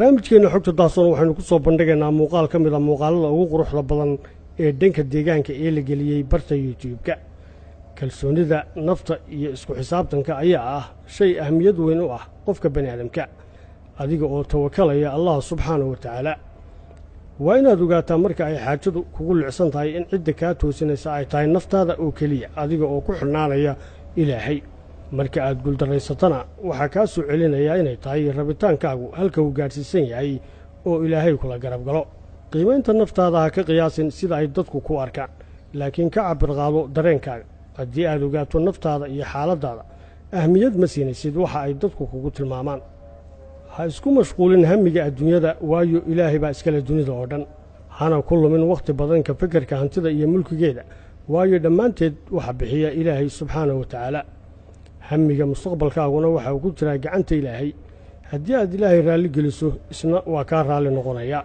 barnaamijkeena xogta daahsoon waxaynu ku soo bandhigaynaa muuqaal ka mid ah muuqaalada ugu quruxda badan ee dhanka deegaanka ee la geliyey barta YouTube-ka. kalsoonida nafta iyo isku xisaabtanka ayaa ah shay ahmiyad weyn u ah qofka bani'aadamka adiga oo tawakalaya Allah subxaanahu wa ta'ala. waa inaad ogaataa marka ay xaajadu kugu licsan tahay in cidda kaa toosinaysa ay tahay naftaada oo keliya adiga oo ku xirnaanaya ilaahay. marka aad guuldarraysatana waxaa kaa soo celinayaa inay tahay rabitaankaagu halka uu gaadhsiisan yahay oo ilaahay kula garab galo. qiimaynta naftaada ha ka qiyaasin sida ay dadku ku arkaan, laakiin ka cabir qaado dareenkaaga. haddii aad ogaato naftaada iyo xaaladdaada, ahmiyad ma siinaysid waxa ay dadku kugu tilmaamaan. ha isku mashquulin hamiga adduunyada, waayo ilaahay baa iskale dunida oo dhan. hana ku lumin wakhti badan ka fekerka hantida iyo mulkigeeda, waayo dhammaanteed waxa bixiya ilaahay subxaanahu wa ta'ala. hamiga mustaqbalkaaguna waxa uu ku jiraa gacanta ilaahay. haddii aad ilaahay raalli geliso, isna waa kaa raalli noqonaya,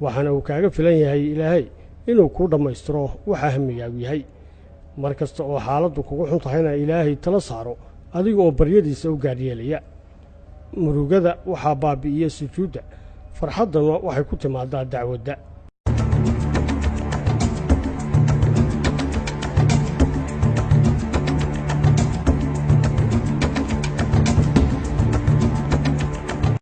waxaana uu kaaga filan yahay ilaahay inuu kuu dhammaystiro waxa hamigaagu yahay. mar kasta oo xaaladdu kugu xun tahayna ilaahay tala saaro adiga oo baryadiisa u gaadhyeelaya. murugada waxaa baabi'iya sujuudda, farxaddana waxay ku timaadaa dacwadda.